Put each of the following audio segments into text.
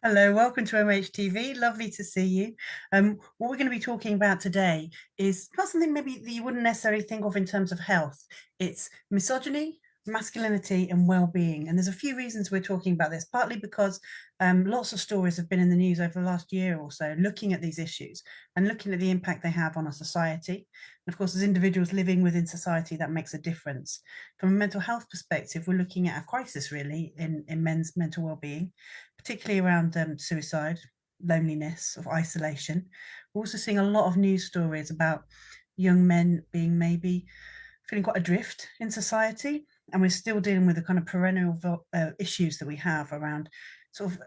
Hello, welcome to MHTV. Lovely to see you. What we're going to be talking about today is not something maybe that you wouldn't necessarily think of in terms of health. It's misogyny, masculinity, and well-being. And there's a few reasons we're talking about this, partly because lots of stories have been in the news over the last year or so, looking at these issues and looking at the impact they have on our society. And of course, as individuals living within society, that makes a difference. From a mental health perspective, we're looking at a crisis really in men's mental well-being, particularly around suicide, loneliness, of isolation. We're also seeing a lot of news stories about young men being maybe feeling quite adrift in society, and we're still dealing with the kind of perennial issues that we have around sort of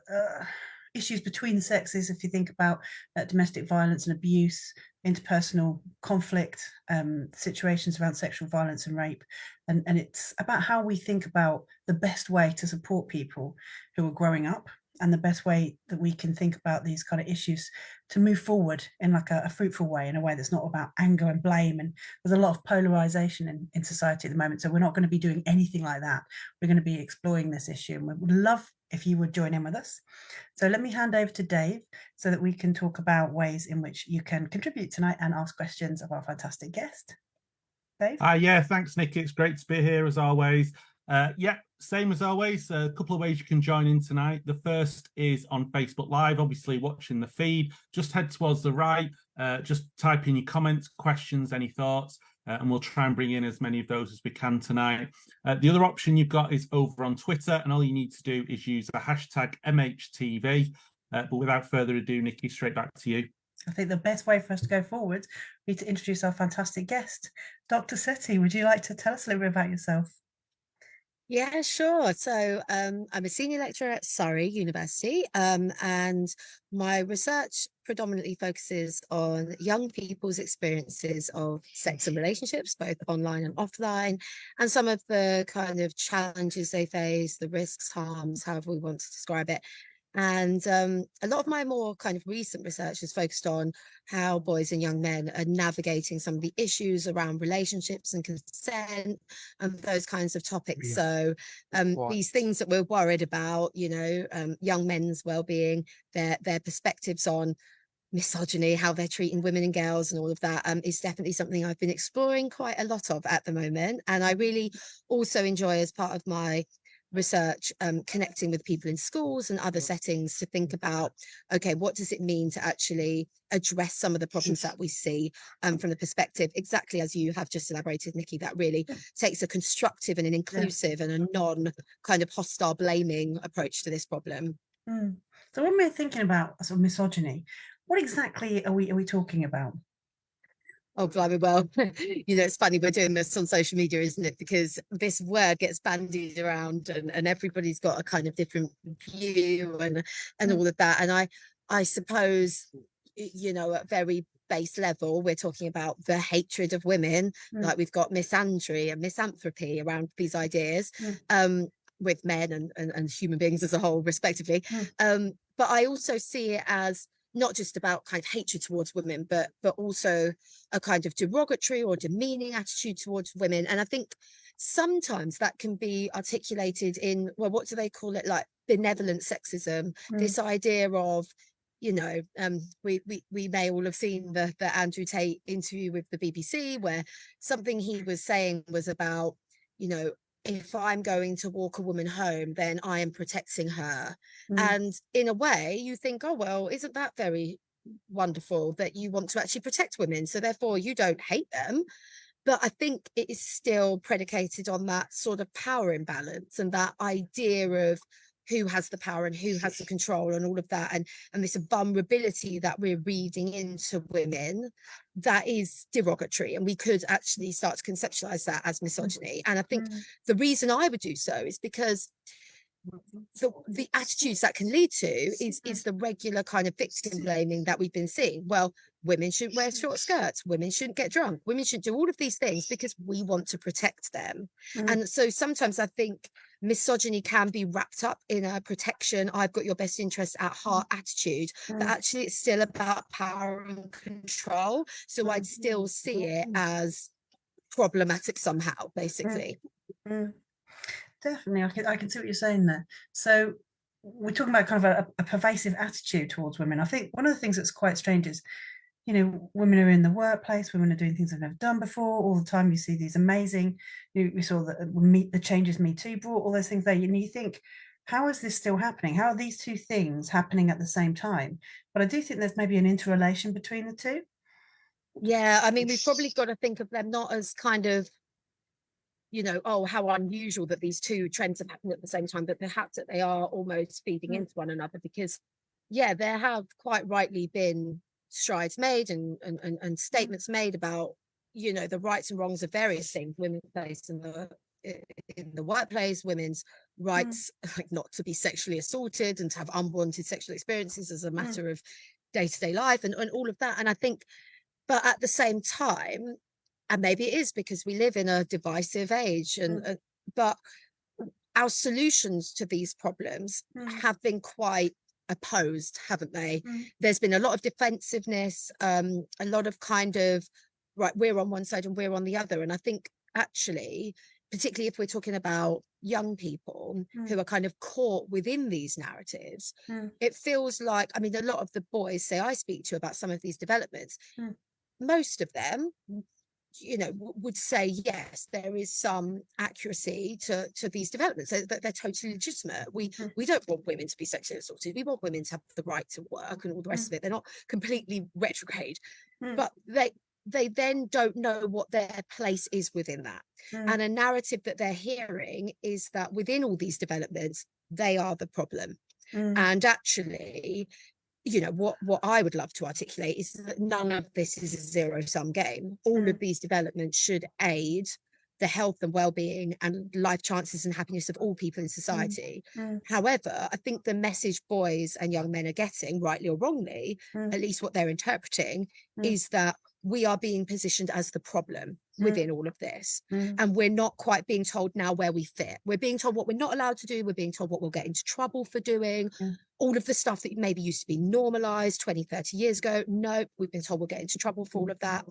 issues between the sexes. If you think about domestic violence and abuse, interpersonal conflict, situations around sexual violence and rape, and it's about how we think about the best way to support people who are growing up, and the best way that we can think about these kind of issues to move forward in like a fruitful way, in a way that's not about anger and blame. And there's a lot of polarization in society at the moment, so we're not going to be doing anything like that. We're going to be exploring this issue, and we would love if you would join in with us. So let me hand over to Dave so that we can talk about ways in which you can contribute tonight and ask questions of our fantastic guest. Dave? Yeah, thanks, Nicky. It's great to be here as always. Yeah, same as always. A couple of ways you can join in tonight. The first is on Facebook Live, obviously watching the feed. Just head towards the right, just type in your comments, questions, any thoughts, and we'll try and bring in as many of those as we can tonight. The other option you've got is over on Twitter, and all you need to do is use the hashtag MHTV. But without further ado, Nicky, straight back to you. I think the best way for us to go forward would be to introduce our fantastic guest. Dr. Setty, would you like to tell us a little bit about yourself? Yeah, sure. So I'm a senior lecturer at Surrey University, and my research predominantly focuses on young people's experiences of sex and relationships, both online and offline, and some of the kind of challenges they face, the risks, harms, however we want to describe it. And a lot of my more kind of recent research is focused on how boys and young men are navigating some of the issues around relationships and consent and those kinds of topics. Yeah. So these things that we're worried about, young men's well-being, their perspectives on misogyny, how they're treating women and girls and all of that is definitely something I've been exploring quite a lot of at the moment. And I really also enjoy, as part of my research, connecting with people in schools and other settings to think about, okay, what does it mean to actually address some of the problems that we see from the perspective, exactly as you have just elaborated, Nicky, that really takes a constructive and an inclusive and a non kind of hostile blaming approach to this problem. So when we're thinking about sort of misogyny, what exactly are we talking about? Oh, blimey, well, it's funny, we're doing this on social media, isn't it? Because this word gets bandied around and everybody's got a kind of different view and all of that. And I suppose, at very base level, we're talking about the hatred of women, like we've got misandry and misanthropy around these ideas with men and human beings as a whole, respectively. But I also see it as not just about kind of hatred towards women, but also a kind of derogatory or demeaning attitude towards women. And I think sometimes that can be articulated in, well, what do they call it? Like benevolent sexism, this idea of, we may all have seen the Andrew Tate interview with the BBC, where something he was saying was about, if I'm going to walk a woman home, then I am protecting her. And in a way, you think, oh, well, isn't that very wonderful that you want to actually protect women? So therefore, you don't hate them. But I think it is still predicated on that sort of power imbalance and that idea of who has the power and who has the control and all of that, and this vulnerability that we're reading into women that is derogatory, and we could actually start to conceptualize that as misogyny. And I think the reason I would do so is because the attitudes that can lead to is the regular kind of victim blaming that we've been seeing. Well, women shouldn't wear short skirts, women shouldn't get drunk, women should do all of these things because we want to protect them. And so sometimes I think misogyny can be wrapped up in a protection, I've got your best interest at heart attitude, but actually it's still about power and control. So I'd still see it as problematic somehow, basically. Definitely, I can see what you're saying there. So we're talking about kind of a pervasive attitude towards women. I think one of the things that's quite strange is, you know, women are in the workplace, women are doing things they've never done before. All the time you see these amazing, we saw the changes Me Too brought, all those things there. And you think, how is this still happening? How are these two things happening at the same time? But I do think there's maybe an interrelation between the two. Yeah, I mean, we've probably got to think of them not as kind of, you know, oh, how unusual that these two trends have happened at the same time, but perhaps that they are almost feeding into one another, because, yeah, there have quite rightly been strides made and statements made about, you know, the rights and wrongs of various things, women's place in the workplace, women's rights, like not to be sexually assaulted and to have unwanted sexual experiences as a matter of day-to-day life, and all of that. And I think, but at the same time, and maybe it is because we live in a divisive age, and but our solutions to these problems have been quite opposed, haven't they? There's been a lot of defensiveness, a lot of kind of, right, we're on one side and we're on the other. And I think actually, particularly if we're talking about young people who are kind of caught within these narratives, it feels like, I mean, a lot of the boys, say, I speak to about some of these developments, most of them, you know, would say, yes, there is some accuracy to these developments, that they're totally legitimate. We don't want women to be sexually assaulted. We want women to have the right to work and all the rest of it. They're not completely retrograde, but they then don't know what their place is within that. And a narrative that they're hearing is that within all these developments, they are the problem. And actually, you know, what I would love to articulate is that none of this is a zero-sum game. All of these developments should aid the health and well-being and life chances and happiness of all people in society. However, I think the message boys and young men are getting, rightly or wrongly, at least what they're interpreting, is that we are being positioned as the problem within all of this. And we're not quite being told now where we fit. We're being told what we're not allowed to do. We're being told what we'll get into trouble for doing. All of the stuff that maybe used to be normalized 20, 30 years ago. No, we've been told we'll get into trouble for all of that.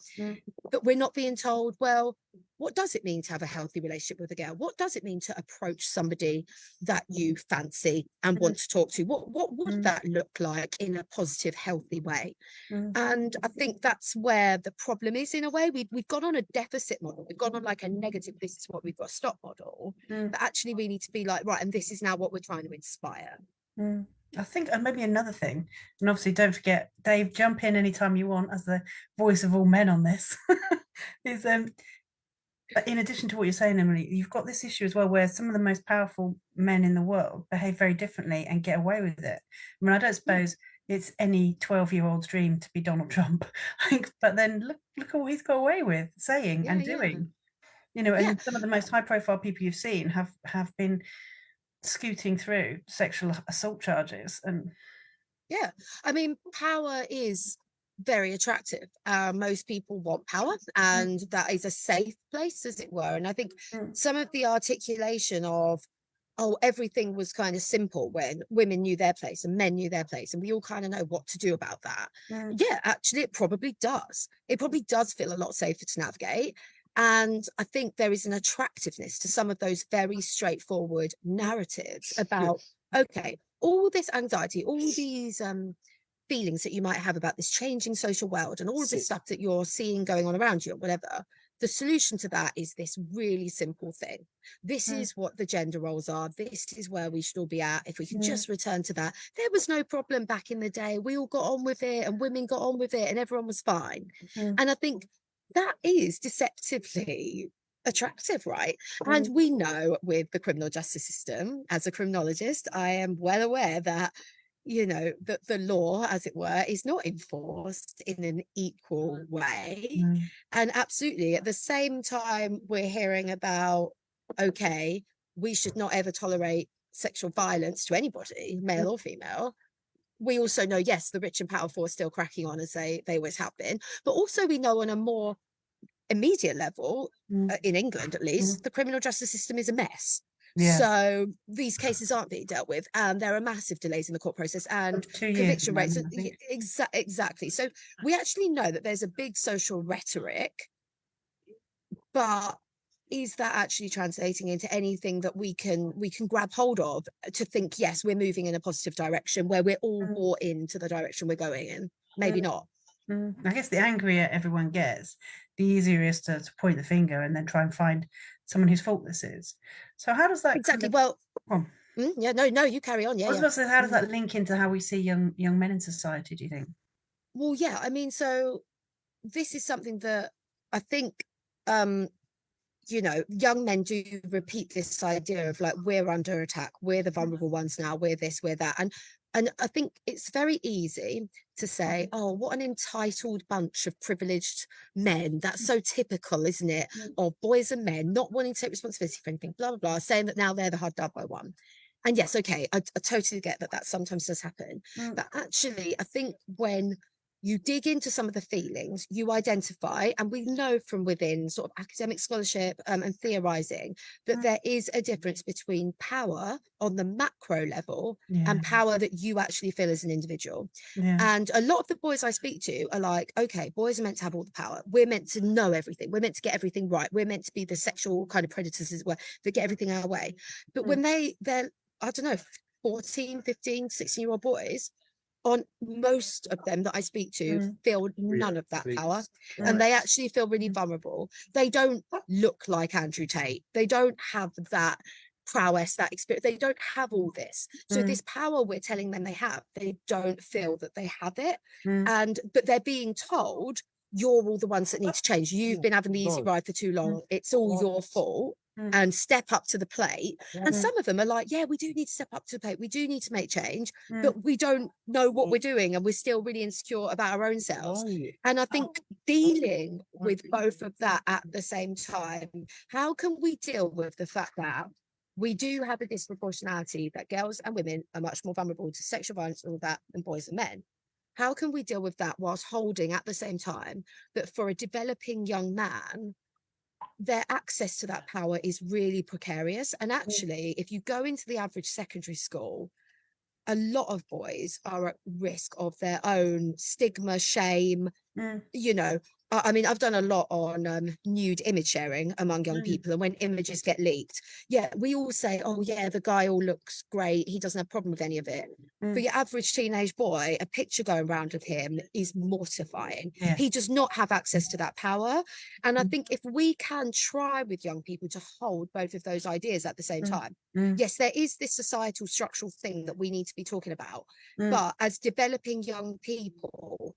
But we're not being told, well, what does it mean to have a healthy relationship with a girl? What does it mean to approach somebody that you fancy and want to talk to? What would that look like in a positive, healthy way? And I think that's where the problem is, in a way. We've gone on a deficit model. We've gone on like a negative, this is what we've got, stop model. But actually we need to be like, right, and this is now what we're trying to inspire. I think, and maybe another thing, and obviously don't forget, Dave, jump in anytime you want as the voice of all men on this, is in addition to what you're saying, Emily, you've got this issue as well where some of the most powerful men in the world behave very differently and get away with it. I mean, I don't suppose it's any 12-year-old's dream to be Donald Trump, but then look at what he's got away with saying and doing. You know, and some of the most high-profile people you've seen have been scooting through sexual assault charges. And I mean, power is very attractive. Most people want power, and that is a safe place, as it were. And I think some of the articulation of, oh, everything was kind of simple when women knew their place and men knew their place, and we all kind of know what to do about that. Actually, it probably does. It probably does feel a lot safer to navigate. And I think there is an attractiveness to some of those very straightforward narratives about, okay, all this anxiety, all these feelings that you might have about this changing social world and all of this stuff that you're seeing going on around you or whatever, the solution to that is this really simple thing. This is what the gender roles are. This is where we should all be at. If we can just return to that. There was no problem back in the day. We all got on with it, and women got on with it, and everyone was fine. And I think that is deceptively attractive, right? And we know with the criminal justice system, as a criminologist, I am well aware that, you know, that the law, as it were, is not enforced in an equal way. And absolutely, at the same time, we're hearing about, okay, we should not ever tolerate sexual violence to anybody, male or female. We also know, yes, the rich and powerful are still cracking on as they always have been. But also we know on a more immediate level, in England at least, the criminal justice system is a mess. So these cases aren't being dealt with, and there are massive delays in the court process and conviction rates. Exactly. So we actually know that there's a big social rhetoric, but is that actually translating into anything that we can grab hold of to think, yes, we're moving in a positive direction, where we're all bought into the direction we're going in? Maybe not. I guess the angrier everyone gets, the easier it is to point the finger and then try and find someone whose fault this is. So how does that Exactly. kind Well, of, yeah, no, you carry on. Yeah, I was yeah. about to say, how does that link into how we see young men in society, do you think? Well, yeah, I mean, so this is something that I think, you know, young men do repeat this idea of like, we're under attack, we're the vulnerable ones now, we're this, we're that. And I think it's very easy to say, oh, what an entitled bunch of privileged men. That's so typical, isn't it? Of boys and men not wanting to take responsibility for anything, blah, blah, blah, saying that now they're the hard done by one. And yes, okay, I totally get that that sometimes does happen. But actually, I think when you dig into some of the feelings, you identify, and we know from within sort of academic scholarship and theorizing that there is a difference between power on the macro level and power that you actually feel as an individual. And a lot of the boys I speak to are like, okay, boys are meant to have all the power. We're meant to know everything. We're meant to get everything right. We're meant to be the sexual kind of predators as well that get everything our way. But when they're, I don't know, 14, 15, 16-year-old boys, on most of them that I speak to feel none of that power, and they actually feel really vulnerable. They don't look like Andrew Tate. They don't have that prowess, that experience. They don't have all this. So this power we're telling them they have, they don't feel that they have it. But they're being told, you're all the ones that need to change. You've been having the easy ride for too long. It's all your fault. And step up to the plate. And some of them are like, yeah, we do need to step up to the plate. We do need to make change, but we don't know what we're doing. And we're still really insecure about our own selves. And I think dealing with both of that at the same time, how can we deal with the fact that we do have a disproportionality, that girls and women are much more vulnerable to sexual violence and all that than boys and men? How can we deal with that whilst holding at the same time that for a developing young man, their access to that power is really precarious? And actually, if you go into the average secondary school, a lot of boys are at risk of their own stigma, shame. You know, I mean, I've done a lot on nude image sharing among young people, and when images get leaked, we all say, oh yeah, the guy all looks great, he doesn't have a problem with any of it. For your average teenage boy, a picture going around of him is mortifying. He does not have access to that power. And I think if we can try with young people to hold both of those ideas at the same time, yes, there is this societal structural thing that we need to be talking about, but as developing young people,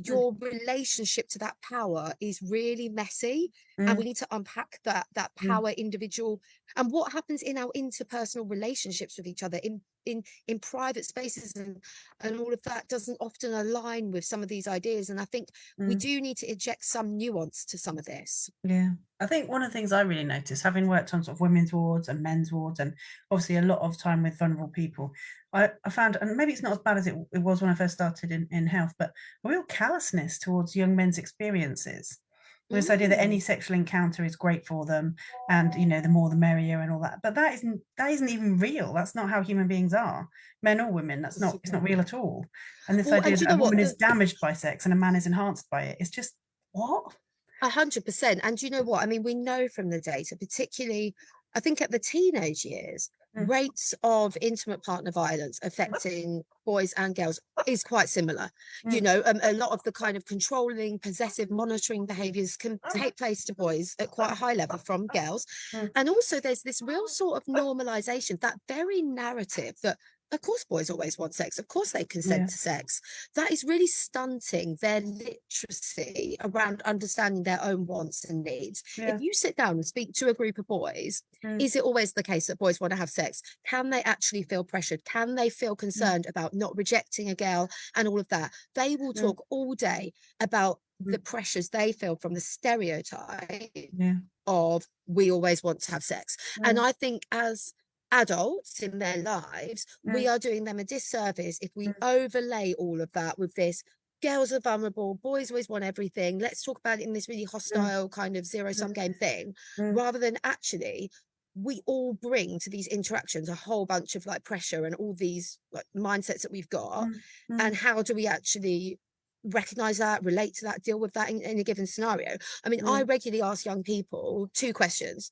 your relationship to that power is really messy, and we need to unpack that power individual and what happens in our interpersonal relationships with each other in private spaces, and all of that doesn't often align with some of these ideas. And I think we do need to inject some nuance to some of this. I think one of the things I really noticed, having worked on sort of women's wards and men's wards, and obviously a lot of time with vulnerable people, I found, and maybe it's not as bad as it was when I first started in health, but a real callousness towards young men's experiences. This idea that any sexual encounter is great for them, and you know, the more the merrier and all that. But that isn't even real. That's not how human beings are, men or women. It's not real at all. And this idea that a woman is damaged by sex and a man is enhanced by it, it's just what? 100%. And you know what? I mean, we know from the data, particularly, I think at the teenage years, rates of intimate partner violence affecting boys and girls is quite similar. You know, a lot of the kind of controlling, possessive, monitoring behaviours can take place to boys at quite a high level from girls. And also there's this real sort of normalisation, that very narrative that, of course, boys always want sex. Of course, they consent to sex. That is really stunting their literacy around understanding their own wants and needs. If you sit down and speak to a group of boys, is it always the case that boys want to have sex? Can they actually feel pressured? Can they feel concerned about not rejecting a girl and all of that? They will talk all day about the pressures they feel from the stereotype of we always want to have sex. And I think as adults in their lives, we are doing them a disservice if we overlay all of that with this, girls are vulnerable, boys always want everything, let's talk about it in this really hostile kind of zero-sum game thing, rather than actually we all bring to these interactions a whole bunch of like pressure and all these like mindsets that we've got. And how do we actually recognize that, relate to that, deal with that in a given scenario? I mean, I regularly ask young people two questions.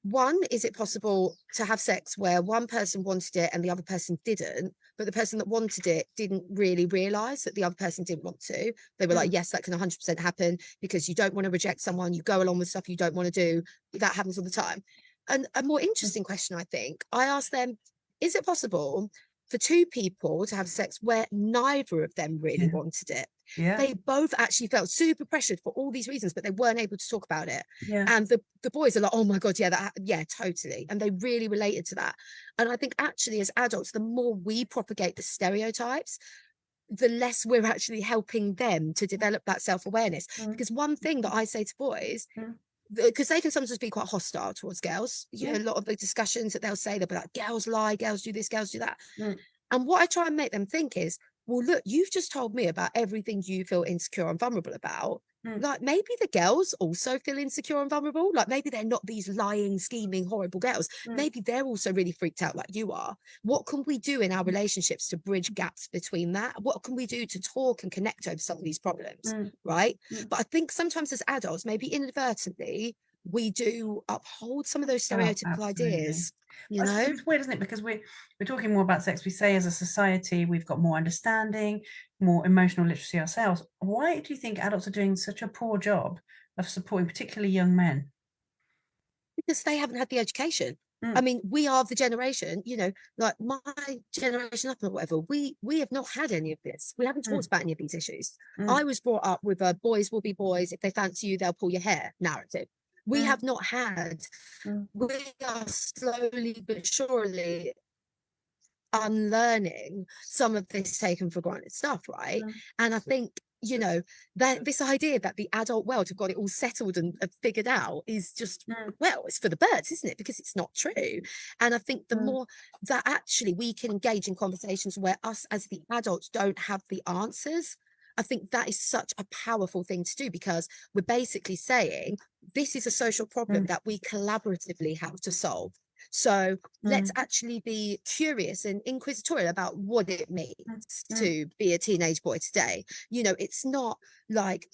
One, is it possible to have sex where one person wanted it and the other person didn't, but the person that wanted it didn't really realize that the other person didn't want to? They were like, yes, that can 100% happen, because you don't want to reject someone, you go along with stuff you don't want to do. That happens all the time. And a more interesting question, I think, I asked them, is it possible for two people to have sex where neither of them really wanted it? They both actually felt super pressured for all these reasons, but they weren't able to talk about it. And the boys are like, oh my God, yeah, totally. And they really related to that. And I think actually as adults, the more we propagate the stereotypes, the less we're actually helping them to develop that self-awareness. Because one thing that I say to boys, because they can sometimes be quite hostile towards girls, you know, a lot of the discussions that they'll say, they'll be like, girls lie, girls do this, girls do that. And what I try and make them think is, well, look, you've just told me about everything you feel insecure and vulnerable about. Like, maybe the girls also feel insecure and vulnerable. Like, maybe they're not these lying, scheming, horrible girls. Maybe they're also really freaked out like you are. What can we do in our relationships to bridge gaps between that? What can we do to talk and connect over some of these problems, right? But I think sometimes as adults, maybe inadvertently, we do uphold some of those stereotypical ideas. You know, it's weird, isn't it? Because we're talking more about sex. We say as a society we've got more understanding, more emotional literacy ourselves. Why do you think adults are doing such a poor job of supporting particularly young men? Because they haven't had the education. I mean, we are the generation, you know, like my generation up or whatever, we have not had any of this. We haven't talked about any of these issues. I was brought up with a boys will be boys, if they fancy you, they'll pull your hair narrative. We have not had, we are slowly but surely unlearning some of this taken for granted stuff, right? And I think, you know, that this idea that the adult world have got it all settled and figured out is just, well, it's for the birds, isn't it? Because it's not true. And I think the more that actually we can engage in conversations where us as the adults don't have the answers, I think that is such a powerful thing to do, because we're basically saying this is a social problem that we collaboratively have to solve. So let's actually be curious and inquisitorial about what it means to be a teenage boy today. You know, it's not like,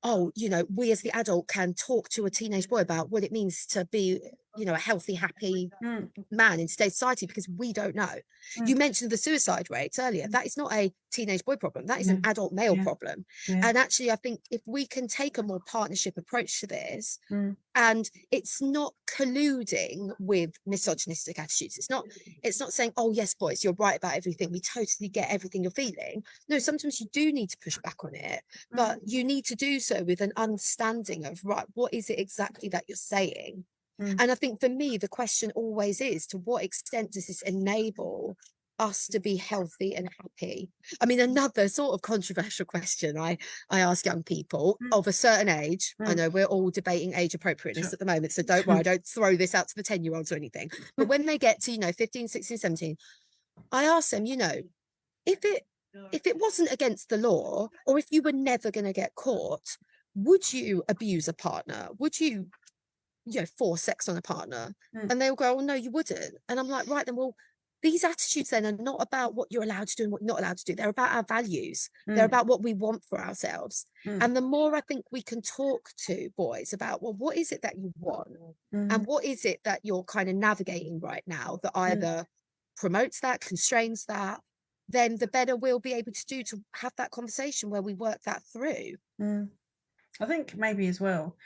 oh, you know, we as the adult can talk to a teenage boy about what it means to be, you know, a healthy, happy man in today's society, because we don't know. You mentioned the suicide rates earlier. That is not a teenage boy problem. That is an adult male problem. And actually, I think if we can take a more partnership approach to this, and it's not colluding with misogynistic attitudes. It's not saying, oh, yes, boys, you're right about everything. We totally get everything you're feeling. No, sometimes you do need to push back on it, but you need to do so with an understanding of, right, what is it exactly that you're saying? And I think for me, the question always is, to what extent does this enable us to be healthy and happy? I mean, another sort of controversial question I ask young people of a certain age. I know we're all debating age appropriateness at the moment, so don't worry, I don't throw this out to the 10-year-olds or anything. But when they get to, you know, 15, 16, 17, I ask them, you know, if it wasn't against the law, or if you were never going to get caught, would you abuse a partner? Would you force sex on a partner? And they'll go, oh no, you wouldn't. And I'm like, right then, well, these attitudes then are not about what you're allowed to do and what you're not allowed to do. They're about our values. They're about what we want for ourselves. And the more I think we can talk to boys about, well, what is it that you want? And what is it that you're kind of navigating right now that either promotes that, constrains that, then the better we'll be able to do to have that conversation where we work that through. I think maybe as well,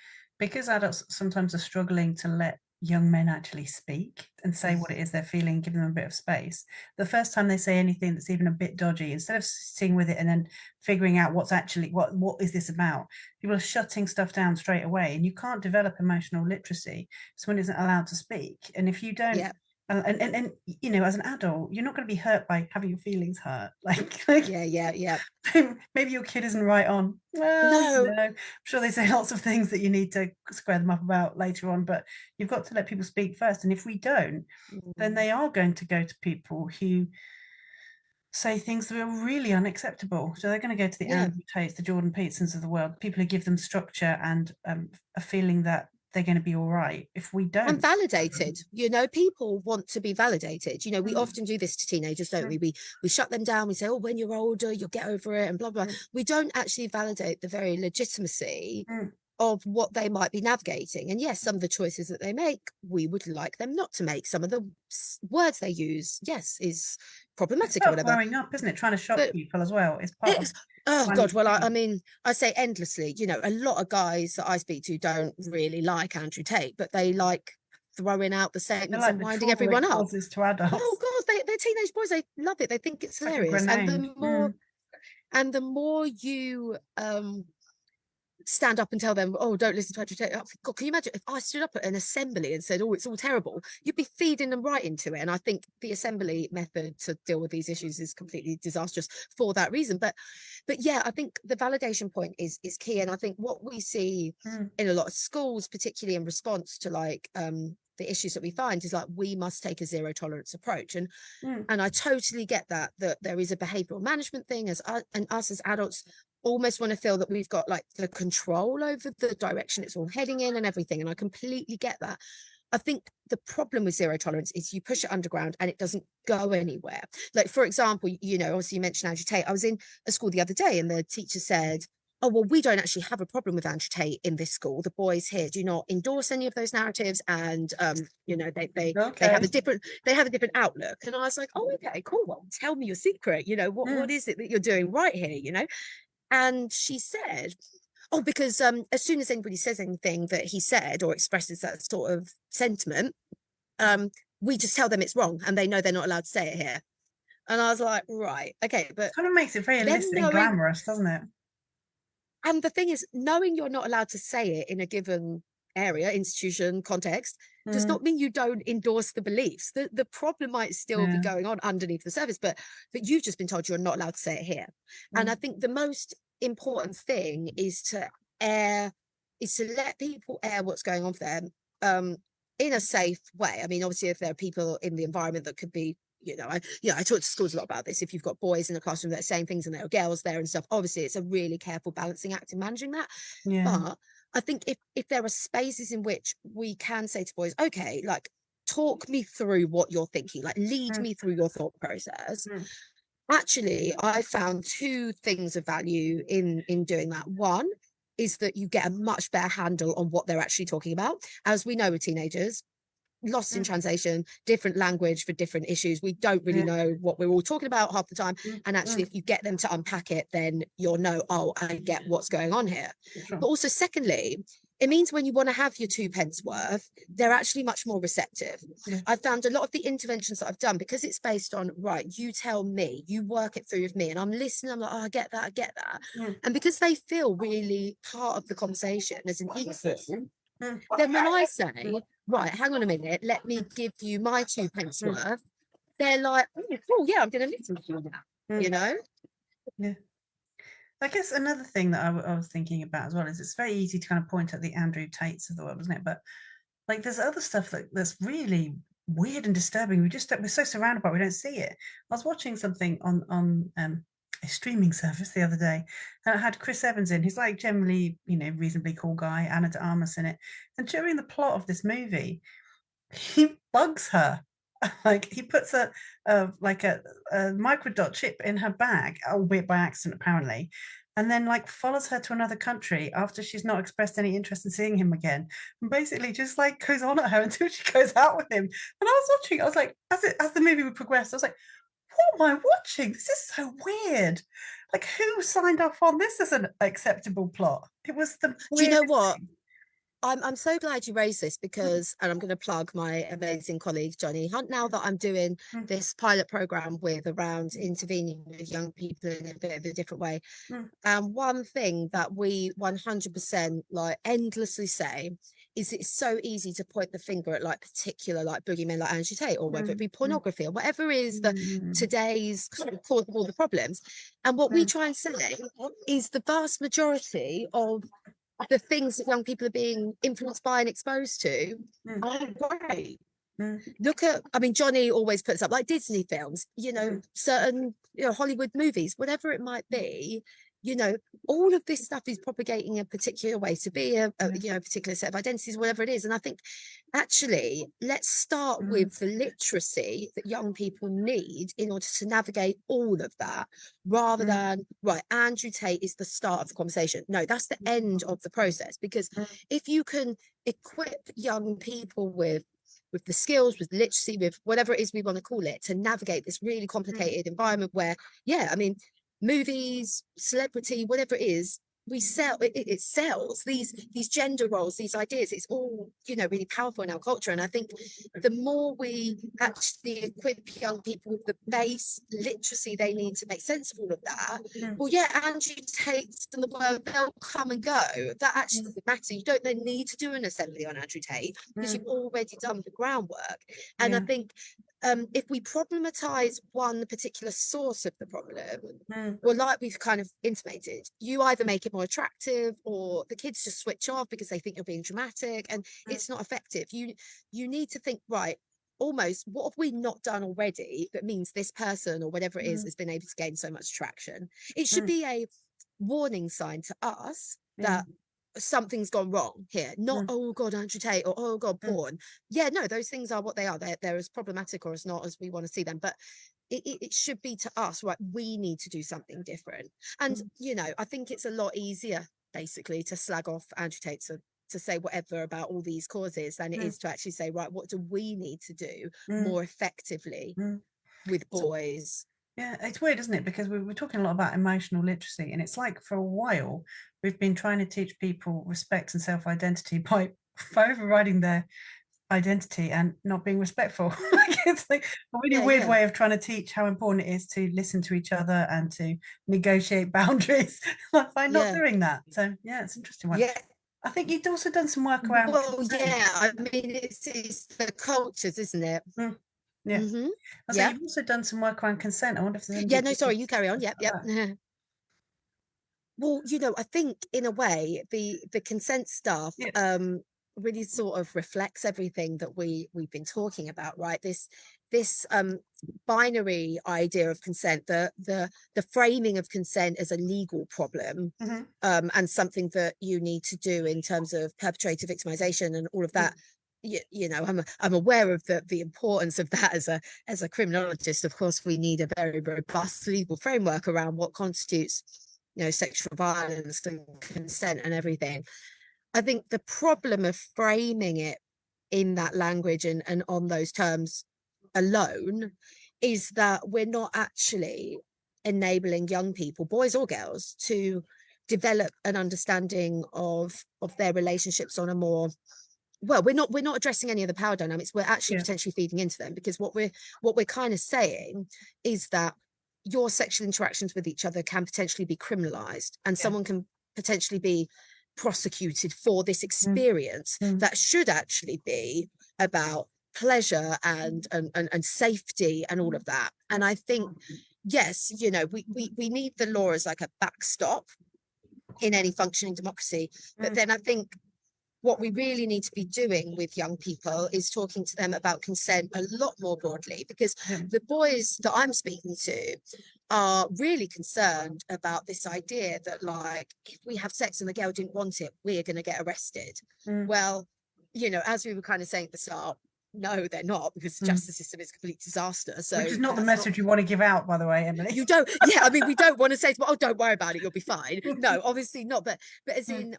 because adults sometimes are struggling to let young men actually speak and say what it is they're feeling, give them a bit of space. The first time they say anything that's even a bit dodgy, instead of sitting with it and then figuring out what's actually, what is this about, people are shutting stuff down straight away. And you can't develop emotional literacy if someone isn't allowed to speak. And if you don't, and you know, as an adult, you're not going to be hurt by having your feelings hurt. Like maybe your kid isn't right on. Well, no. I'm sure they say lots of things that you need to square them up about later on, but you've got to let people speak first. And if we don't, then they are going to go to people who say things that are really unacceptable. So they're going to go to the Andrew Tates, the Jordan Petersons of the world, people who give them structure and a feeling that they're going to be all right. If we don't, and validated, you know, people want to be validated. You know, we often do this to teenagers, don't we? We shut them down. We say, oh, when you're older, you'll get over it and blah blah. We don't actually validate the very legitimacy of what they might be navigating. And yes, some of the choices that they make, we would like them not to make. Some of the words they use, yes, is problematic or It's whatever. growing up, isn't it? Trying to shock But people as well. It's part of. oh finding God, well, I peace. mean, I say endlessly, you know, a lot of guys that I speak to don't really like Andrew Tate, but they like throwing out the They're statements like and the winding trauma everyone it up. causes to adults. Oh God, they're teenage boys. They love it. They think it's Like a hilarious. And grenade. and the more you stand up and tell them, oh, don't listen to Andrew Tate. God, can you imagine if I stood up at an assembly and said, oh, it's all terrible? You'd be feeding them right into it. And I think the assembly method to deal with these issues is completely disastrous for that reason. But yeah, I think the validation point is key. And I think what we see in a lot of schools, particularly in response to like the issues that we find, is like we must take a zero tolerance approach. And I totally get that there is a behavioral management thing and us as adults almost want to feel that we've got like the control over the direction it's all heading in and everything. And I completely get that. I think the problem with zero tolerance is you push it underground and it doesn't go anywhere. Like, for example, you know, obviously you mentioned Andrew Tate. I was in a school the other day and the teacher said, oh, well, we don't actually have a problem with Andrew Tate in this school. The boys here do not endorse any of those narratives. And, you know, they have a different outlook. And I was like, oh, okay, cool. Well, tell me your secret. You know, what is it that you're doing right here, you know? And she said, oh, because as soon as anybody says anything that he said or expresses that sort of sentiment, we just tell them it's wrong and they know they're not allowed to say it here. And I was like, right, okay, but kind of makes it very illicit and glamorous, doesn't it? And the thing is, knowing you're not allowed to say it in a given area, institution, context, does not mean you don't endorse the beliefs. The problem might still be going on underneath the surface, but you've just been told you're not allowed to say it here. And I think the most important thing is to let people air what's going on for them in a safe way. I mean, obviously, if there are people in the environment that could be, you know, I talk to schools a lot about this. If you've got boys in the classroom that are saying things and there are girls there and stuff, obviously it's a really careful balancing act in managing that. But I think if there are spaces in which we can say to boys, okay, like talk me through what you're thinking, like lead me through your thought process. Actually, I found two things of value in doing that. One is that you get a much better handle on what they're actually talking about. As we know with teenagers, lost in translation, different language for different issues. We don't really know what we're all talking about half the time. And actually, if you get them to unpack it, then you'll know, oh, I get what's going on here. But also, secondly, it means when you want to have your 2 pence worth, they're actually much more receptive. I've found a lot of the interventions that I've done, because it's based on, right, you tell me, you work it through with me, and I'm listening, I'm like, oh, I get that. And because they feel really part of the conversation as an equal, then when I say, right, hang on a minute, let me give you my 2 pence worth, they're like, oh, cool, yeah, I'm going to listen to you now, you know? Yeah. I guess another thing that I was thinking about as well is it's very easy to kind of point at the Andrew Tates of the world, isn't it? But like there's other stuff that's really weird and disturbing. We're so surrounded by it, we don't see it. I was watching something on a streaming service the other day, and it had Chris Evans in. He's like generally, you know, reasonably cool guy, Anna de Armas in it. And during the plot of this movie, he bugs her. Like he puts a microdot chip in her bag, albeit by accident apparently, and then like follows her to another country after she's not expressed any interest in seeing him again, and basically just like goes on at her until she goes out with him. And I was watching, I was like, as the movie would progress, I was like, what am I watching? This is so weird. Like, who signed off on this as an acceptable plot? It was the weirdest. Do you know what? I'm so glad you raised this because, and I'm going to plug my amazing colleague, Johnny Hunt, now that I'm doing this pilot program with around intervening with young people in a bit of a different way. And one thing that we 100% like endlessly say is it's so easy to point the finger at like particular like boogeymen like Andrew Tate, or whether it be pornography or whatever is the today's kind of cause of all the problems. And what we try and say is the vast majority of the things that young people are being influenced by and exposed to are great. Look at, I mean, Johnny always puts up like Disney films, you know, certain, you know, Hollywood movies, whatever it might be. you know, all of this stuff is propagating a particular way to be, a you know, particular set of identities, whatever it is. And I think actually let's start with the literacy that young people need in order to navigate all of that, rather than, right, Andrew Tate is the start of the conversation. No, that's the end of the process. Because if you can equip young people with the skills, with literacy, with whatever it is we want to call it, to navigate this really complicated environment where, yeah, I mean, movies, celebrity, whatever it is, we sell it sells these gender roles, these ideas. It's all, you know, really powerful in our culture. And I think the more we actually equip young people with the base literacy they need to make sense of all of that, well, yeah, Andrew Tate and the world, they'll come and go. That actually doesn't matter. You don't then need to do an assembly on Andrew Tate because you've already done the groundwork. And I think if we problematize one particular source of the problem, well, like we've kind of intimated, you either make it more attractive or the kids just switch off because they think you're being dramatic, and it's not effective. You need to think, right, almost, what have we not done already that means this person or whatever it is has been able to gain so much traction? It should be a warning sign to us that something's gone wrong here, not oh god, Andrew Tate, or oh god, porn. Yeah, no, those things are what they are. They're as problematic or as not as we want to see them, but it should be to us, right, we need to do something different. And you know, I think it's a lot easier basically to slag off Andrew Tate, to say whatever about all these causes, than it is to actually say, right, what do we need to do more effectively with boys? Yeah, it's weird, isn't it? Because we're talking a lot about emotional literacy, and it's like for a while we've been trying to teach people respect and self-identity by overriding their identity and not being respectful. Like, it's like a really weird way of trying to teach how important it is to listen to each other and to negotiate boundaries by not doing that. So yeah, it's an interesting one. Yeah, I think you'd also done some work around consent. yeah, I mean, it's the cultures, isn't it? Yeah. So you've also done some work around consent. I wonder if there's anything. Yeah, no, sorry, you carry on. Yep. Well, you know, I think in a way the consent stuff really sort of reflects everything that we've been talking about, right? This binary idea of consent, the framing of consent as a legal problem, and something that you need to do in terms of perpetrator victimization and all of that. You know, I'm aware of the importance of that as a criminologist. Of course, we need a very robust legal framework around what constitutes, you know, sexual violence and consent and everything. I think the problem of framing it in that language and on those terms alone is that we're not actually enabling young people, boys or girls, to develop an understanding of their relationships on a more, well, we're not addressing any of the power dynamics. We're actually potentially feeding into them, because what we're kind of saying is that your sexual interactions with each other can potentially be criminalized, and someone can potentially be prosecuted for this experience that should actually be about pleasure and safety and all of that. And I think, yes, you know, we need the law as like a backstop in any functioning democracy, but then I think what we really need to be doing with young people is talking to them about consent a lot more broadly, because the boys that I'm speaking to are really concerned about this idea that, like, if we have sex and the girl didn't want it, we're going to get arrested. Well, you know, as we were kind of saying at the start, no, they're not, because the justice system is a complete disaster. So which is not the message you want to give out, by the way, Emily. You don't. Yeah, I mean, we don't want to say, oh, don't worry about it, you'll be fine. No, obviously not. But as in,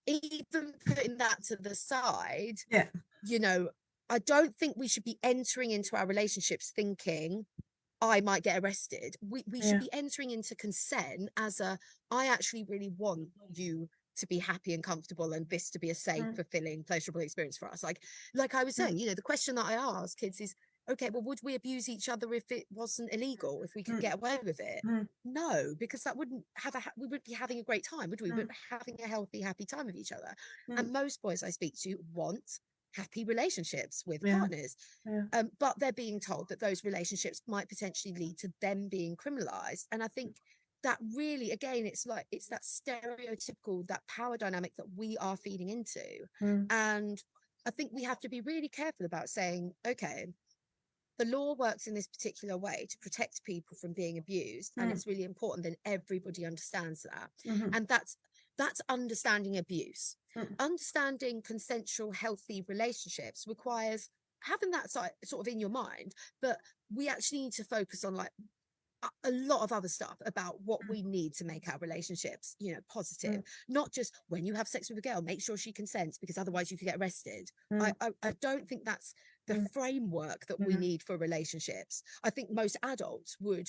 even putting that to the side, you know, I don't think we should be entering into our relationships thinking I might get arrested. We should be entering into consent as I actually really want you to be happy and comfortable, and this to be a safe, fulfilling, pleasurable experience for us. Like I was saying, you know, the question that I ask kids is, okay, well, would we abuse each other if it wasn't illegal, if we could get away with it? No, because that wouldn't we wouldn't be having a great time, would we? We wouldn't be having a healthy, happy time with each other. And most boys I speak to want happy relationships with partners, but they're being told that those relationships might potentially lead to them being criminalized. And I think that really, again, it's that stereotypical, that power dynamic that we are feeding into. And I think we have to be really careful about saying, okay, the law works in this particular way to protect people from being abused, and it's really important that everybody understands that. And that's understanding abuse. Understanding consensual, healthy relationships requires having that sort of in your mind, but we actually need to focus on like a lot of other stuff about what we need to make our relationships, you know, positive. Not just when you have sex with a girl, make sure she consents, because otherwise you could get arrested. I don't think that's the framework that we need for relationships. I think most adults would,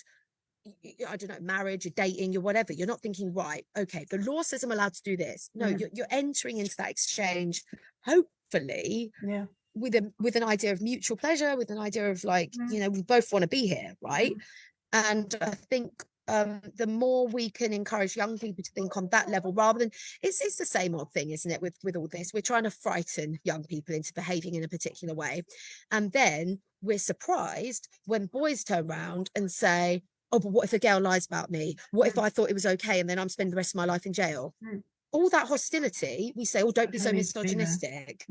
I don't know, marriage, or dating, or whatever, you're not thinking, right, okay, the law says I'm allowed to do this. No, you're entering into that exchange, hopefully, with an idea of mutual pleasure, with an idea of like, you know, we both want to be here, right? And I think the more we can encourage young people to think on that level, rather than it's the same old thing, isn't it? With all this, we're trying to frighten young people into behaving in a particular way, and then we're surprised when boys turn around and say, "Oh, but what if a girl lies about me? What if I thought it was okay, and then I'm spending the rest of my life in jail?" All that hostility, we say, "Oh, don't be so misogynistic."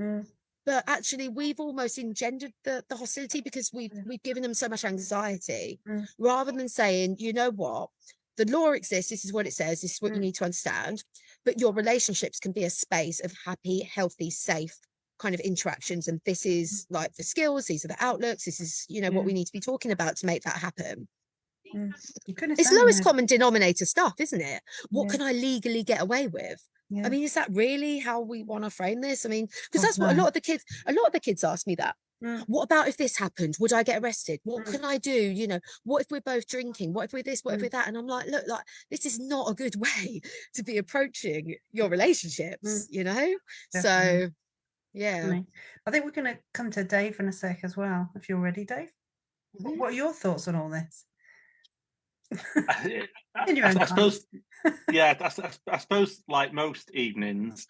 But actually, we've almost engendered the hostility because we've given them so much anxiety, rather than saying, you know what, the law exists, this is what it says, this is what you need to understand, but your relationships can be a space of happy, healthy, safe kind of interactions, and this is like the skills, these are the outlooks, this is, you know, what we need to be talking about to make that happen. It's lowest common denominator stuff, isn't it? What can I legally get away with? I mean, is that really how we want to frame this? I mean, because that's what a lot of the kids ask me that. What about if this happened? Would I get arrested? What can I do? You know, what if we're both drinking? What if we're this? What if we're that? And I'm like, look, like, this is not a good way to be approaching your relationships, you know? Definitely. So, yeah. I think we're going to come to Dave in a sec as well, if you're ready, Dave. What are your thoughts on all this? I suppose, I suppose like most evenings,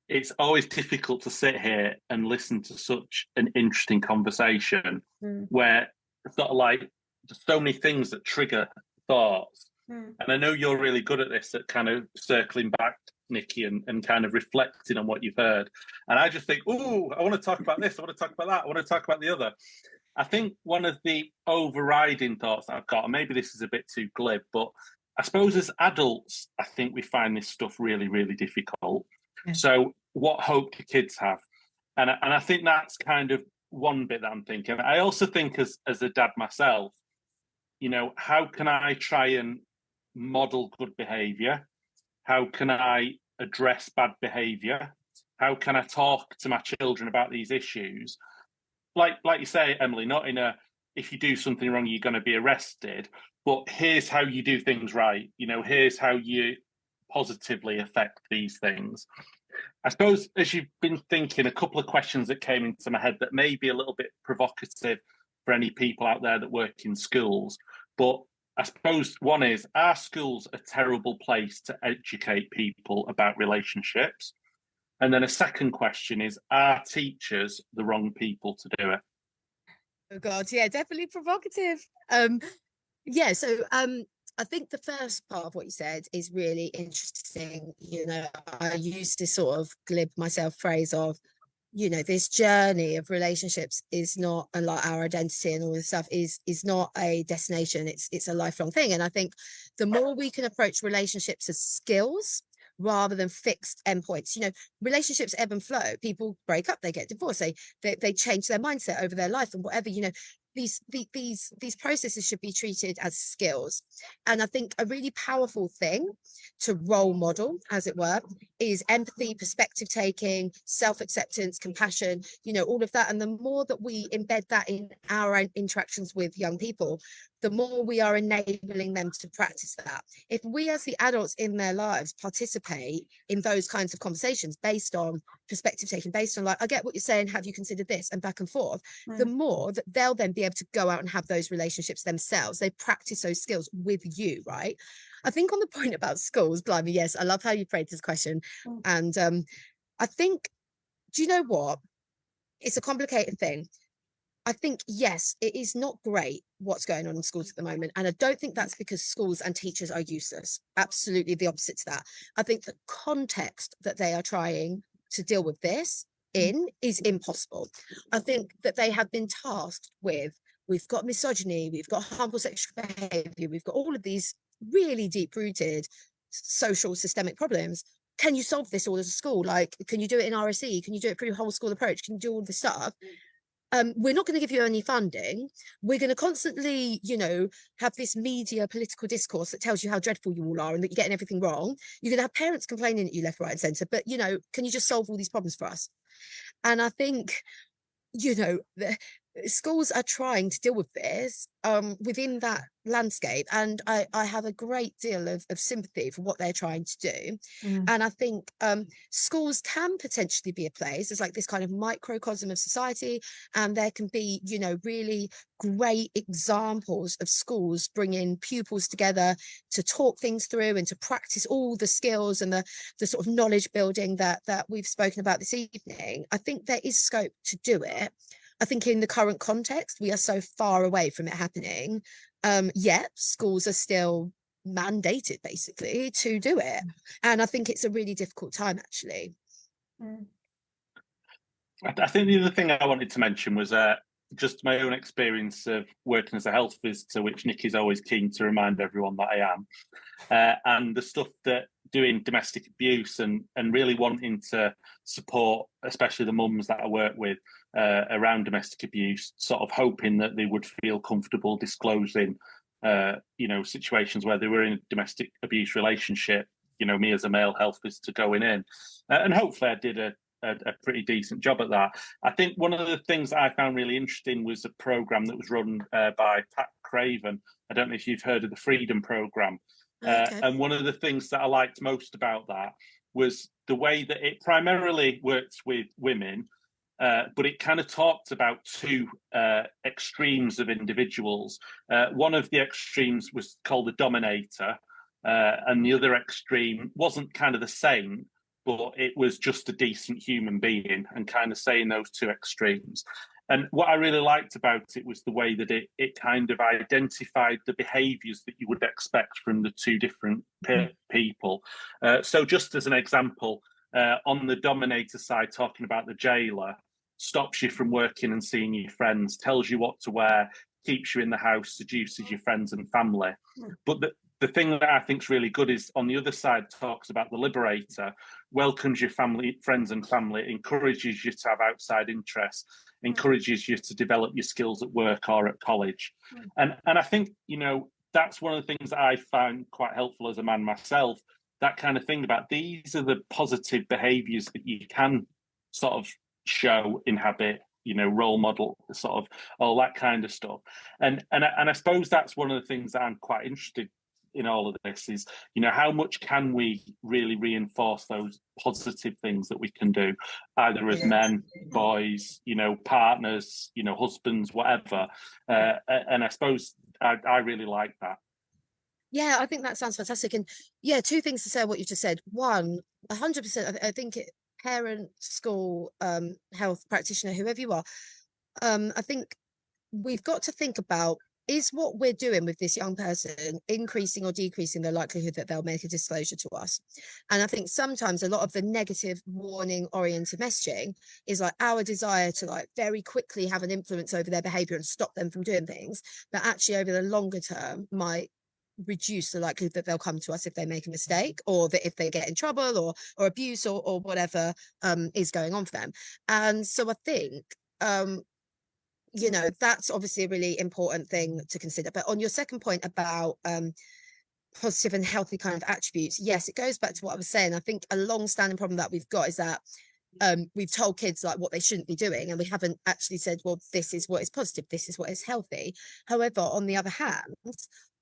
it's always difficult to sit here and listen to such an interesting conversation where sort of like there's so many things that trigger thoughts. And I know you're really good at this, at kind of circling back, Nicky, and kind of reflecting on what you've heard. And I just think, oh, I want to talk about this, I want to talk about that, I want to talk about the other. I think one of the overriding thoughts that I've got, and maybe this is a bit too glib, but I suppose as adults, I think we find this stuff really, really difficult. So what hope do kids have? And I think that's kind of one bit that I'm thinking. I also think as a dad myself, you know, how can I try and model good behaviour? How can I address bad behaviour? How can I talk to my children about these issues? Like you say, Emily, not in a, if you do something wrong, you're going to be arrested, but here's how you do things right. You know, here's how you positively affect these things. I suppose as you've been thinking, a couple of questions that came into my head that may be a little bit provocative for any people out there that work in schools, but I suppose one is, are schools a terrible place to educate people about relationships? And then a second question is, are teachers the wrong people to do it? Oh God, yeah, definitely provocative. Yeah, so I think the first part of what you said is really interesting. You know, I used this sort of glib myself phrase of, you know, this journey of relationships is not, and like our identity and all this stuff is not a destination, it's a lifelong thing. And I think the more we can approach relationships as skills rather than fixed endpoints, you know, relationships ebb and flow, people break up, they get divorced, they change their mindset over their life and whatever, you know, these processes should be treated as skills. And I think a really powerful thing to role model, as it were, is empathy, perspective taking, self-acceptance, compassion, you know, all of that. And the more that we embed that in our interactions with young people, the more we are enabling them to practice that. If we as the adults in their lives participate in those kinds of conversations based on perspective taking, based on like, I get what you're saying, have you considered this, and back and forth, the more that they'll then be able to go out and have those relationships themselves. They practice those skills with you, right? I think on the point about schools, blimey, yes, I love how you phrased this question. And I think, do you know what? It's a complicated thing. I think, yes, it is not great what's going on in schools at the moment. And I don't think that's because schools and teachers are useless. Absolutely the opposite to that. I think the context that they are trying to deal with this in is impossible. I think that they have been tasked with, we've got misogyny, we've got harmful sexual behaviour, we've got all of these really deep-rooted social systemic problems. Can you solve this all as a school? Like, can you do it in RSE? Can you do it through a whole school approach? Can you do all this stuff? We're not going to give you any funding. We're going to constantly, you know, have this media political discourse that tells you how dreadful you all are and that you're getting everything wrong. You're going to have parents complaining at you left, right, and centre. But, you know, can you just solve all these problems for us? And I think, you know, the schools are trying to deal with this within that landscape, and I have a great deal of sympathy for what they're trying to do. And I think schools can potentially be a place, it's like this kind of microcosm of society, and there can be, you know, really great examples of schools bringing pupils together to talk things through and to practice all the skills and the sort of knowledge building that we've spoken about this evening. I think there is scope to do it. I think in the current context, we are so far away from it happening, yet schools are still mandated basically to do it. And I think it's a really difficult time, actually. I think the other thing I wanted to mention was just my own experience of working as a health visitor, which Nicky's always keen to remind everyone that I am, and the stuff that doing domestic abuse and really wanting to support, especially the mums that I work with around domestic abuse, sort of hoping that they would feel comfortable disclosing, you know, situations where they were in a domestic abuse relationship, you know, me as a male health visitor going in, and hopefully I did a pretty decent job at that. I think one of the things that I found really interesting was a programme that was run by Pat Craven. I don't know if you've heard of the Freedom Programme. Okay. And one of the things that I liked most about that was the way that it primarily works with women, but it kind of talked about two extremes of individuals. One of the extremes was called the dominator, and the other extreme wasn't kind of the same, but it was just a decent human being, and kind of saying those two extremes. And what I really liked about it was the way that it kind of identified the behaviours that you would expect from the two different people. So just as an example, on the dominator side, talking about the jailer, stops you from working and seeing your friends, tells you what to wear, keeps you in the house, seduces your friends and family. But the thing that I think is really good is on the other side talks about the liberator, welcomes your family, friends and family, encourages you to have outside interests, encourages you to develop your skills at work or at college. And I think, you know, that's one of the things that I found quite helpful as a man myself, that kind of thing about these are the positive behaviours that you can sort of show, inhabit, you know, role model, sort of all that kind of stuff. And I suppose that's one of the things that I'm quite interested in all of this is, you know, how much can we really reinforce those positive things that we can do, either as men, boys, you know, partners, you know, husbands, whatever. And I suppose I really like that. Yeah, I think that sounds fantastic. And yeah, two things to say on what you just said. One, 100%, I think parent, school, health practitioner, whoever you are, I think we've got to think about, is what we're doing with this young person increasing or decreasing the likelihood that they'll make a disclosure to us? And I think sometimes a lot of the negative warning oriented messaging is like our desire to like very quickly have an influence over their behavior and stop them from doing things that actually over the longer term might reduce the likelihood that they'll come to us if they make a mistake, or that if they get in trouble or abuse or whatever is going on for them. And so I think you know, that's obviously a really important thing to consider. But on your second point about positive and healthy kind of attributes, yes, it goes back to what I was saying. I think a long-standing problem that we've got is that we've told kids like what they shouldn't be doing, and we haven't actually said, well, this is what is positive, this is what is healthy. However, on the other hand,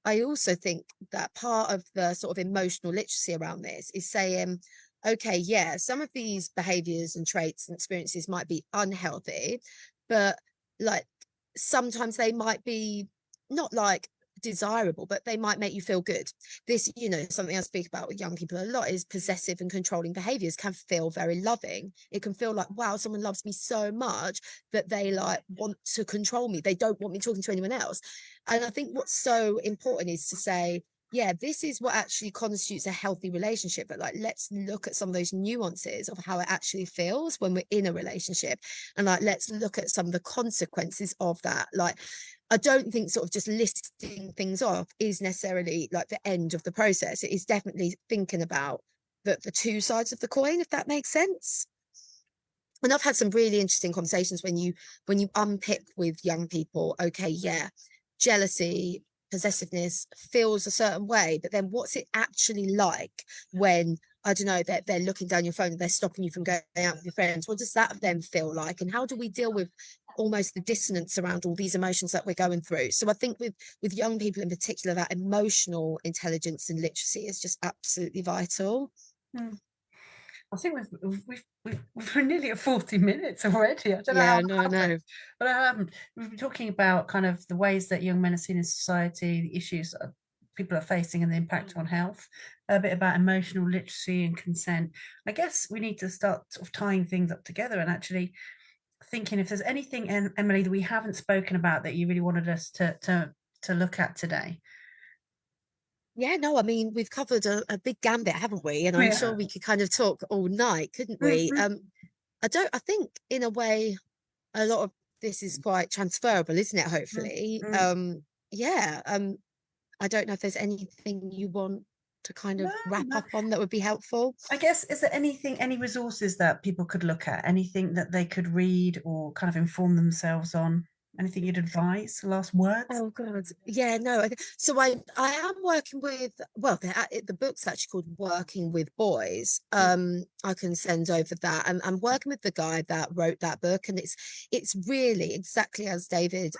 I also think that part of the sort of emotional literacy around this is saying, okay, yeah, some of these behaviors and traits and experiences might be unhealthy, but like sometimes they might be not like desirable, but they might make you feel good. This, you know, something I speak about with young people a lot is possessive and controlling behaviors can feel very loving. It can feel like, wow, someone loves me so much that they like want to control me. They don't want me talking to anyone else. And I think what's so important is to say, yeah, this is what actually constitutes a healthy relationship. But like, let's look at some of those nuances of how it actually feels when we're in a relationship. And like, let's look at some of the consequences of that. Like, I don't think sort of just listing things off is necessarily like the end of the process. It is definitely thinking about the two sides of the coin, if that makes sense. And I've had some really interesting conversations when you unpick with young people, okay, yeah, jealousy, possessiveness feels a certain way, but then what's it actually like when, I don't know, they're looking down your phone and they're stopping you from going out with your friends? What does that then feel like? And how do we deal with almost the dissonance around all these emotions that we're going through? So I think with young people in particular, that emotional intelligence and literacy is just absolutely vital. I think we're nearly at 40 minutes already. I don't know how Yeah, no. but we've been talking about kind of the ways that young men are seen in society, the issues that people are facing and the impact on health, a bit about emotional literacy and consent. I guess we need to start sort of tying things up together and actually thinking if there's anything, Emily, that we haven't spoken about that you really wanted us to look at today. Yeah, no, I mean, we've covered a big gambit, haven't we? And I'm sure we could kind of talk all night, couldn't we? I think in a way, a lot of this is quite transferable, isn't it? Hopefully. Yeah. I don't know if there's anything you want to kind of wrap up on that would be helpful. I guess, is there any resources that people could look at? Anything that they could read or kind of inform themselves on? Anything you'd advise? Last words? Oh God, yeah, no. So I am working with, well, the book's actually called Working with Boys. I can send over that. I'm working with the guy that wrote that book, and it's really exactly as David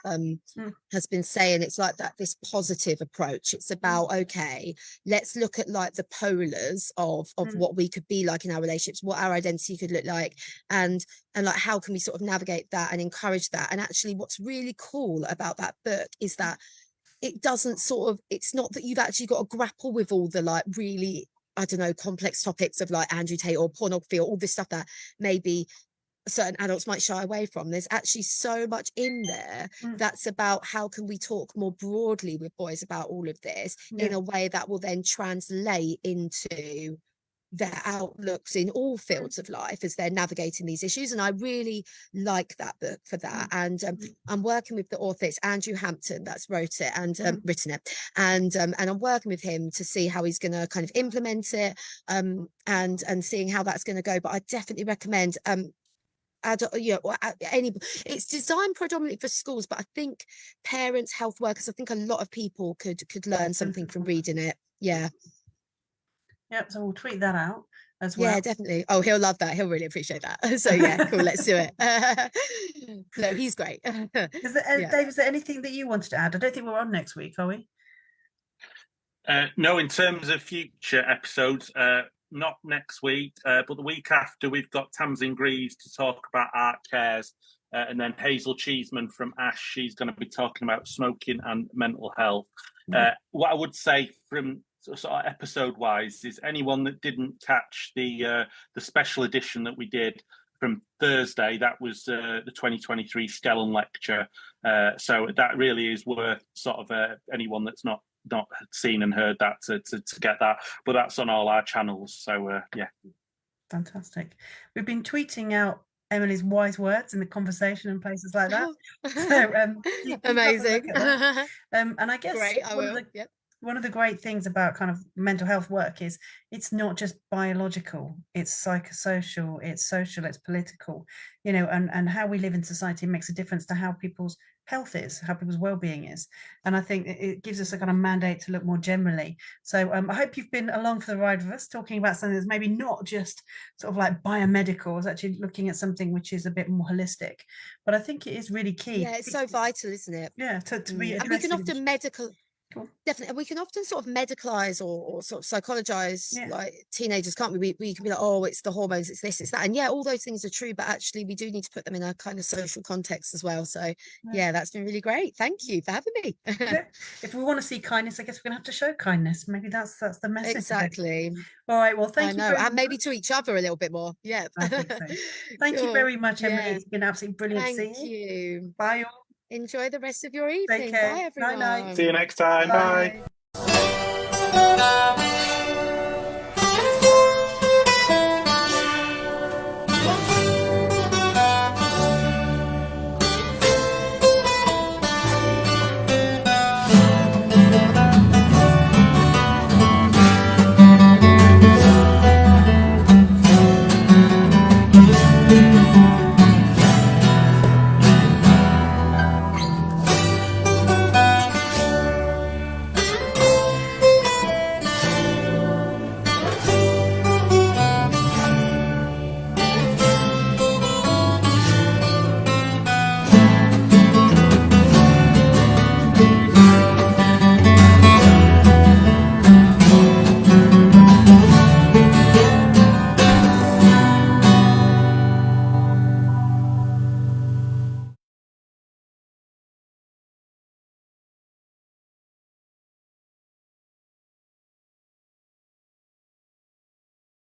has been saying. It's like that, this positive approach. It's about, okay, let's look at like the polars of what we could be like in our relationships, what our identity could look like, and like how can we sort of navigate that and encourage that. And actually what's really cool about that book is that it doesn't sort of, it's not that you've actually got to grapple with all the like really, I don't know, complex topics of like Andrew Tate or pornography or all this stuff that maybe certain adults might shy away from. There's actually so much in there that's about how can we talk more broadly with boys about all of this in a way that will then translate into their outlooks in all fields of life as they're navigating these issues. And I really like that book for that. And I'm working with the author, it's Andrew Hampton that's wrote it and written it, and I'm working with him to see how he's going to kind of implement it, and seeing how that's going to go. But I definitely recommend it's designed predominantly for schools, but I think parents, health workers, I think a lot of people could learn something from reading it. Yep, so we'll tweet that out as well. Yeah, definitely. Oh, he'll love that. He'll really appreciate that. So yeah, cool. Let's do it. No, he's great. Dave, is there anything that you wanted to add? I don't think we're on next week, are we? No, in terms of future episodes, not next week, but the week after, we've got Tamsin Greaves to talk about art cares, and then Hazel Cheeseman from Ash, she's going to be talking about smoking and mental health. What I would say from sort of episode wise is anyone that didn't catch the special edition that we did from Thursday, that was the 2023 Skellon lecture, so that really is worth sort of anyone that's not seen and heard that to get that, but that's on all our channels. So yeah, fantastic. We've been tweeting out Emily's wise words in the conversation and places like that. So amazing. And I guess great, I will. One of the great things about kind of mental health work is it's not just biological, it's psychosocial, it's social, it's political, you know, and how we live in society makes a difference to how people's health is, how people's well-being is. And I think it gives us a kind of mandate to look more generally. So I hope you've been along for the ride with us, talking about something that's maybe not just sort of like biomedical, it's actually looking at something which is a bit more holistic. But I think it is really key. Yeah, it's so vital, isn't it? Yeah, to be and we can often medical. Cool. Definitely, we can often sort of medicalize or sort of psychologize like teenagers, can't we? We can be like, oh, it's the hormones, it's this, it's that, and yeah, all those things are true, but actually we do need to put them in a kind of social context as well. So yeah, that's been really great. Thank you for having me. If we want to see kindness, I guess we're gonna have to show kindness. Maybe that's the message. Exactly. All right, well, thank you. I know, and maybe to each other a little bit more. Yeah. I think so. Thank you very much, Emily. It's been absolutely brilliant seeing you. Thank you. Bye all. Enjoy the rest of your evening. Take care. Bye everyone. Night. See you next time. Bye.